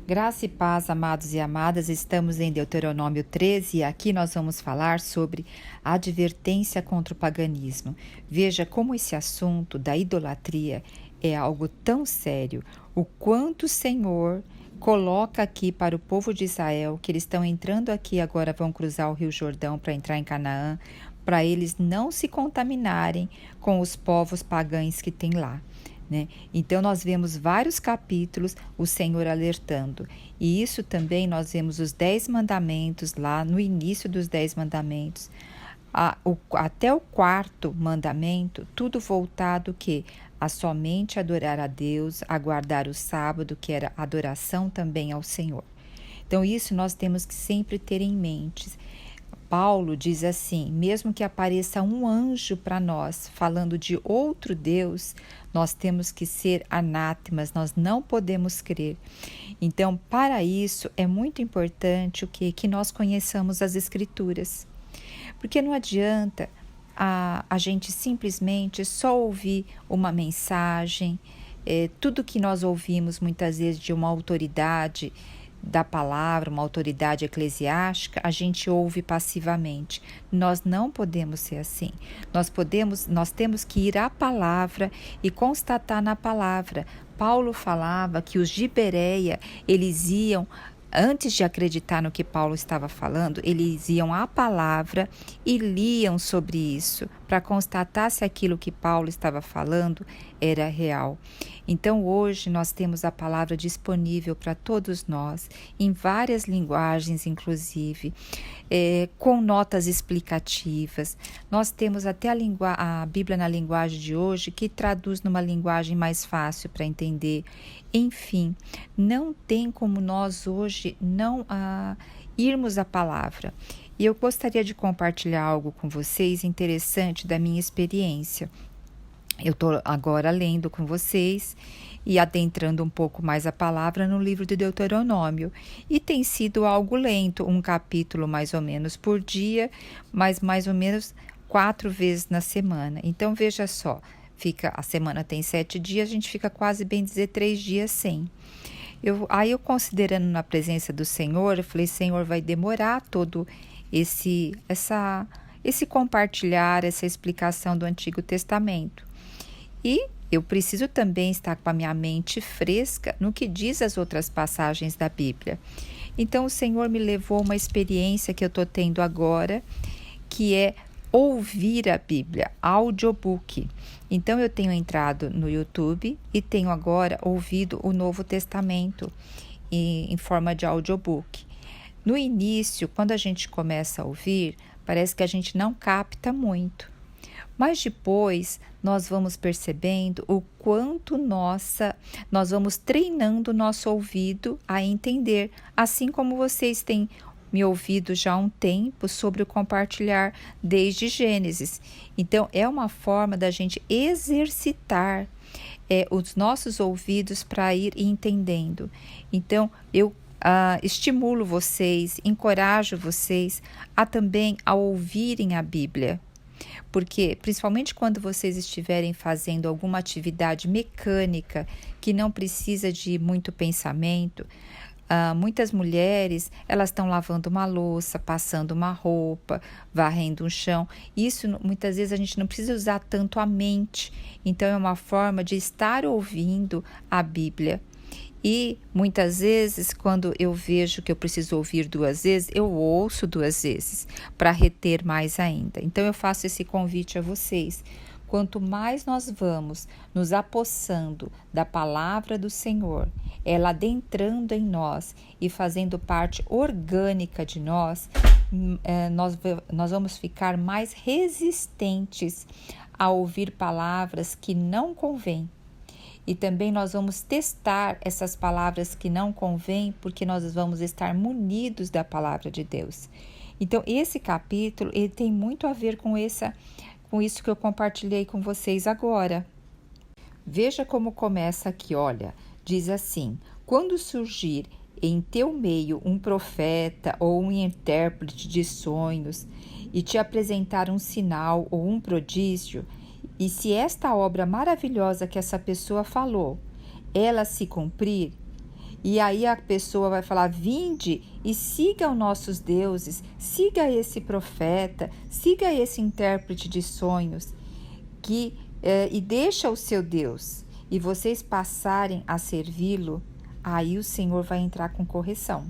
Graça e paz, amados e amadas, estamos em Deuteronômio 13 e aqui nós vamos falar sobre a advertência contra o paganismo. Veja como esse assunto da idolatria é algo tão sério, o quanto o Senhor coloca aqui para o povo de Israel, que eles estão entrando aqui agora, vão cruzar o Rio Jordão para entrar em Canaã, para eles não se contaminarem com os povos pagãos que tem lá. Então nós vemos vários capítulos o Senhor alertando, e isso também nós vemos os 10 mandamentos lá no início dos 10 mandamentos até o 4º mandamento, tudo voltado a somente adorar a Deus, a guardar o sábado, que era adoração também ao Senhor. Então isso nós temos que sempre ter em mente. Paulo diz assim: mesmo que apareça um anjo para nós falando de outro Deus, nós temos que ser anátemas, nós não podemos crer. Então, para isso, é muito importante que nós conheçamos as Escrituras. Porque não adianta a gente simplesmente só ouvir uma mensagem, tudo que nós ouvimos muitas vezes de uma autoridade da palavra, uma autoridade eclesiástica, a gente ouve passivamente. Nós não podemos ser assim. Nós temos que ir à palavra e constatar na palavra. Paulo falava que os de Bereia, eles iam, antes de acreditar no que Paulo estava falando, eles iam à palavra e liam sobre isso, para constatar se aquilo que Paulo estava falando era real. Então hoje nós temos a palavra disponível para todos nós, em várias linguagens inclusive, com notas explicativas. Nós temos até a Bíblia na linguagem de hoje, que traduz numa linguagem mais fácil para entender. Enfim, não tem como nós hoje não irmos à palavra. E eu gostaria de compartilhar algo com vocês interessante da minha experiência. Eu estou agora lendo com vocês e adentrando um pouco mais a palavra no livro de Deuteronômio. E tem sido algo lento, um capítulo mais ou menos por dia, mas mais ou menos 4 vezes na semana. Então veja só, a semana tem 7 dias, a gente fica quase bem dizer 3 dias sem. Aí eu considerando na presença do Senhor, eu falei: Senhor, vai demorar todo esse compartilhar, essa explicação do Antigo Testamento. E eu preciso também estar com a minha mente fresca no que diz as outras passagens da Bíblia. Então o Senhor me levou a uma experiência que eu estou tendo agora, que é ouvir a Bíblia, audiobook. Então eu tenho entrado no YouTube e tenho agora ouvido o Novo Testamento em forma de audiobook. No início, quando a gente começa a ouvir, parece que a gente não capta muito. Mas depois nós vamos percebendo o quanto nós vamos treinando o nosso ouvido a entender, assim como vocês têm me ouvido já há um tempo sobre o compartilhar desde Gênesis. Então é uma forma da gente exercitar os nossos ouvidos para ir entendendo. Então eu estimulo vocês, encorajo vocês também a ouvirem a Bíblia. Porque, principalmente quando vocês estiverem fazendo alguma atividade mecânica que não precisa de muito pensamento, muitas mulheres, elas estão lavando uma louça, passando uma roupa, varrendo um chão. Isso, muitas vezes, a gente não precisa usar tanto a mente. Então, é uma forma de estar ouvindo a Bíblia. E muitas vezes, quando eu vejo que eu preciso ouvir 2 vezes, eu ouço 2 vezes para reter mais ainda. Então eu faço esse convite a vocês. Quanto mais nós vamos nos apossando da palavra do Senhor, ela adentrando em nós e fazendo parte orgânica de nós, nós vamos ficar mais resistentes a ouvir palavras que não convêm. E também nós vamos testar essas palavras que não convêm, porque nós vamos estar munidos da palavra de Deus. Então, esse capítulo, ele tem muito a ver com isso que eu compartilhei com vocês agora. Veja como começa aqui, olha, diz assim: quando surgir em teu meio um profeta ou um intérprete de sonhos e te apresentar um sinal ou um prodígio, e se esta obra maravilhosa que essa pessoa falou, ela se cumprir, E aí a pessoa vai falar: vinde e siga os nossos deuses, siga esse profeta, siga esse intérprete de sonhos, e deixa o seu Deus, e vocês passarem a servi-lo, aí o Senhor vai entrar com correção.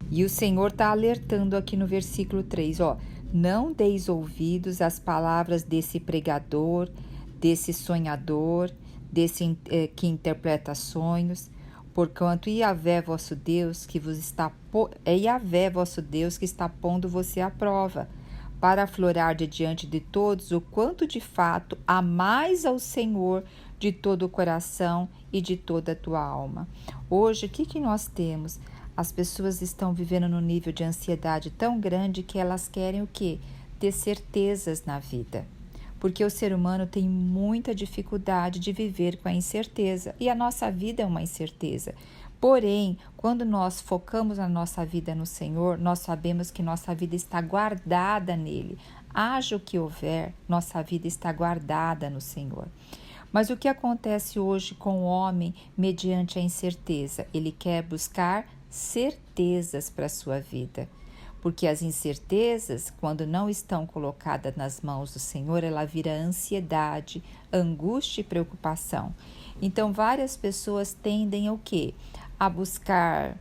E o Senhor está alertando aqui no versículo 3, não deis ouvidos às palavras desse pregador, desse sonhador, desse que interpreta sonhos, porquanto Yahvé vosso Deus que vos está é Yahvé vosso Deus que está pondo você à prova, para aflorar de diante de todos o quanto de fato amais ao Senhor de todo o coração e de toda a tua alma. Hoje, o que nós temos? As pessoas estão vivendo num nível de ansiedade tão grande que elas querem o quê? Ter certezas na vida. Porque o ser humano tem muita dificuldade de viver com a incerteza. E a nossa vida é uma incerteza. Porém, quando nós focamos a nossa vida no Senhor, nós sabemos que nossa vida está guardada nele. Haja o que houver, nossa vida está guardada no Senhor. Mas o que acontece hoje com o homem mediante a incerteza? Ele quer buscar certezas para a sua vida, porque as incertezas, quando não estão colocadas nas mãos do Senhor, ela vira ansiedade, angústia e preocupação. Então, várias pessoas tendem ao quê? A buscar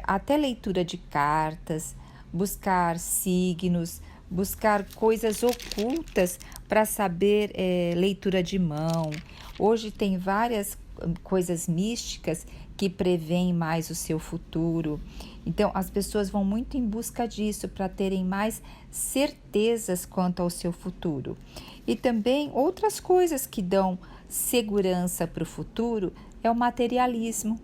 até leitura de cartas, buscar signos, buscar coisas ocultas para saber leitura de mão. Hoje tem várias coisas místicas que prevêem mais o seu futuro. Então, as pessoas vão muito em busca disso para terem mais certezas quanto ao seu futuro. E também outras coisas que dão segurança para o futuro é o materialismo.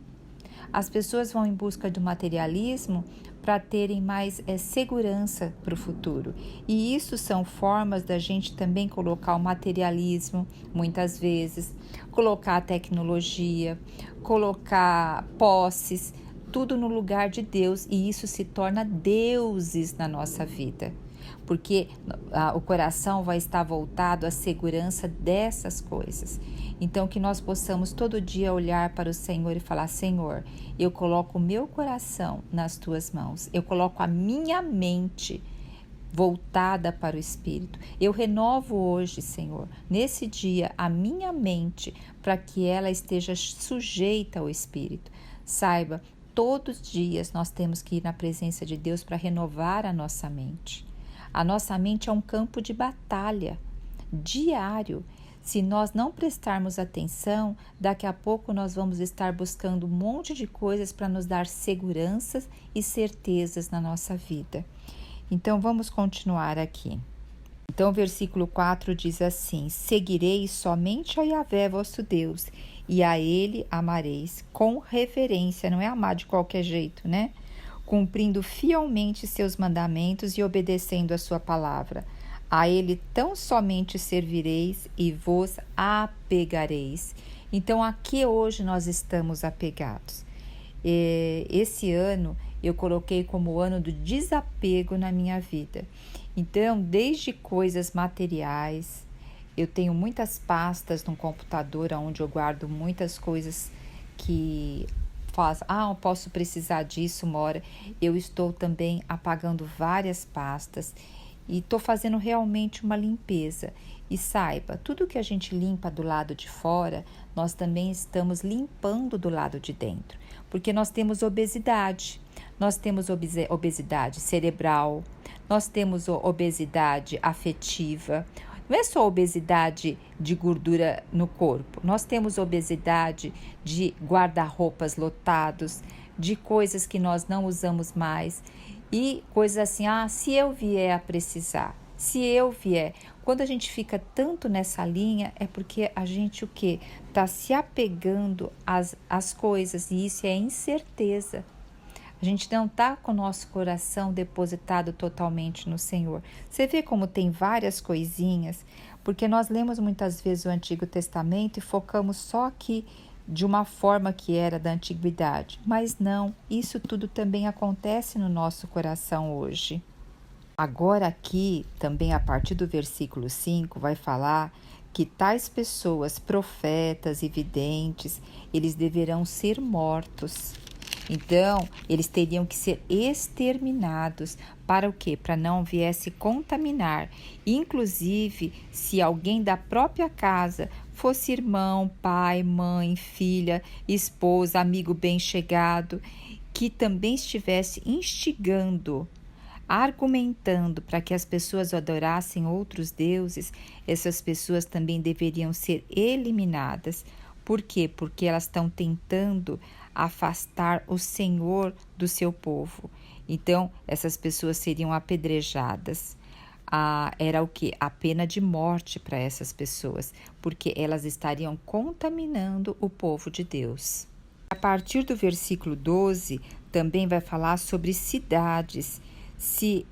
As pessoas vão em busca do materialismo para terem mais segurança para o futuro. E isso são formas da gente também colocar o materialismo, muitas vezes, colocar a tecnologia, colocar posses, tudo no lugar de Deus, e isso se torna deuses na nossa vida. Porque o coração vai estar voltado à segurança dessas coisas. Então, que nós possamos todo dia olhar para o Senhor e falar: Senhor, eu coloco o meu coração nas tuas mãos, eu coloco a minha mente voltada para o Espírito. Eu renovo hoje, Senhor, nesse dia, a minha mente para que ela esteja sujeita ao Espírito. Saiba, todos os dias nós temos que ir na presença de Deus para renovar a nossa mente. A nossa mente é um campo de batalha diário. Se nós não prestarmos atenção, daqui a pouco nós vamos estar buscando um monte de coisas para nos dar seguranças e certezas na nossa vida. Então, vamos continuar aqui. Então, o versículo 4 diz assim: seguireis somente a Yahvé vosso Deus, e a ele amareis com reverência, não é amar de qualquer jeito, né? Cumprindo fielmente seus mandamentos e obedecendo a sua palavra. A ele tão somente servireis e vos apegareis. Então, a que hoje nós estamos apegados? Esse ano eu coloquei como o ano do desapego na minha vida. Então, desde coisas materiais, eu tenho muitas pastas no computador onde eu guardo muitas coisas que eu posso precisar disso uma hora. Eu estou também apagando várias pastas e estou fazendo realmente uma limpeza. E saiba, tudo que a gente limpa do lado de fora, nós também estamos limpando do lado de dentro. Porque nós temos obesidade, nós temos obesidade cerebral, nós temos obesidade afetiva. Não é só obesidade de gordura no corpo, nós temos obesidade de guarda-roupas lotados, de coisas que nós não usamos mais e coisas assim, se eu vier a precisar, se eu vier. Quando a gente fica tanto nessa linha é porque a gente está se apegando às coisas, e isso é incerteza. A gente não está com o nosso coração depositado totalmente no Senhor. Você vê como tem várias coisinhas, porque nós lemos muitas vezes o Antigo Testamento e focamos só aqui de uma forma que era da antiguidade. Mas não, isso tudo também acontece no nosso coração hoje. Agora aqui, também a partir do versículo 5, vai falar que tais pessoas, profetas e videntes, eles deverão ser mortos. Então, eles teriam que ser exterminados. Para o quê? Para não viesse contaminar. Inclusive, se alguém da própria casa fosse irmão, pai, mãe, filha, esposa, amigo bem-chegado, que também estivesse instigando, argumentando para que as pessoas adorassem outros deuses, essas pessoas também deveriam ser eliminadas. Por quê? Porque elas estão tentando afastar o Senhor do seu povo. Então, essas pessoas seriam apedrejadas. Era o que? A pena de morte para essas pessoas, porque elas estariam contaminando o povo de Deus. A partir do versículo 12, também vai falar sobre cidades. Se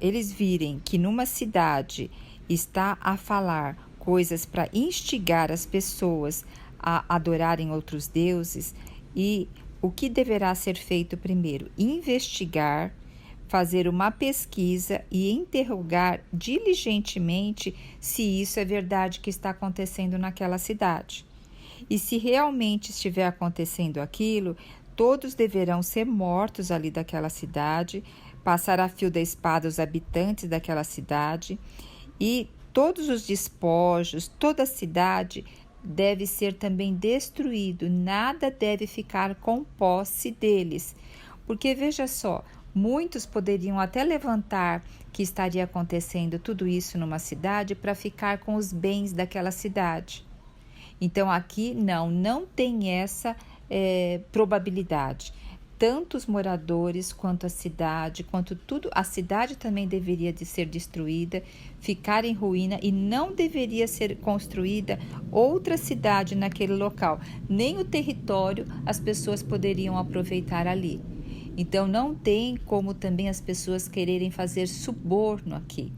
eles virem que numa cidade está a falar coisas para instigar as pessoas a adorarem outros deuses, e o que deverá ser feito primeiro? Investigar, fazer uma pesquisa e interrogar diligentemente se isso é verdade que está acontecendo naquela cidade. E se realmente estiver acontecendo aquilo, todos deverão ser mortos ali daquela cidade, passar a fio da espada os habitantes daquela cidade, e todos os despojos, toda a cidade deve ser também destruído, nada deve ficar com posse deles. Porque veja só, muitos poderiam até levantar que estaria acontecendo tudo isso numa cidade para ficar com os bens daquela cidade. Então aqui não tem essa probabilidade. Tanto os moradores quanto a cidade, quanto tudo, a cidade também deveria de ser destruída, ficar em ruína, e não deveria ser construída outra cidade naquele local. Nem o território as pessoas poderiam aproveitar ali. Então não tem como também as pessoas quererem fazer suborno aqui.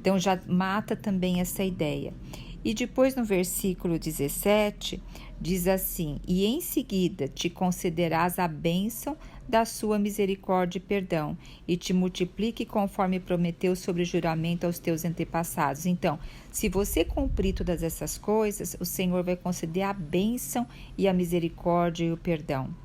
Então já mata também essa ideia. E depois no versículo 17, diz assim: e em seguida te concederás a bênção da sua misericórdia e perdão, e te multiplique conforme prometeu sobre juramento aos teus antepassados. Então, se você cumprir todas essas coisas, o Senhor vai conceder a bênção e a misericórdia e o perdão.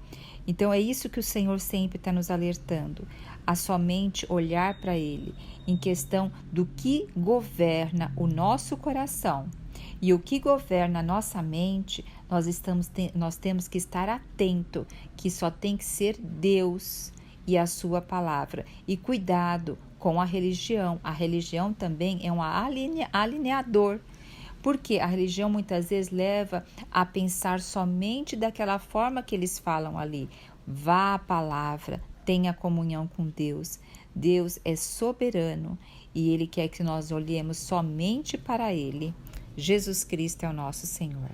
Então é isso que o Senhor sempre está nos alertando, a somente olhar para Ele, em questão do que governa o nosso coração. E o que governa a nossa mente, nós temos que estar atento, que só tem que ser Deus e a sua palavra. E cuidado com a religião. A religião também é um alineador, porque a religião muitas vezes leva a pensar somente daquela forma que eles falam ali. Vá à palavra, tenha comunhão com Deus. Deus é soberano e Ele quer que nós olhemos somente para Ele. Jesus Cristo é o nosso Senhor.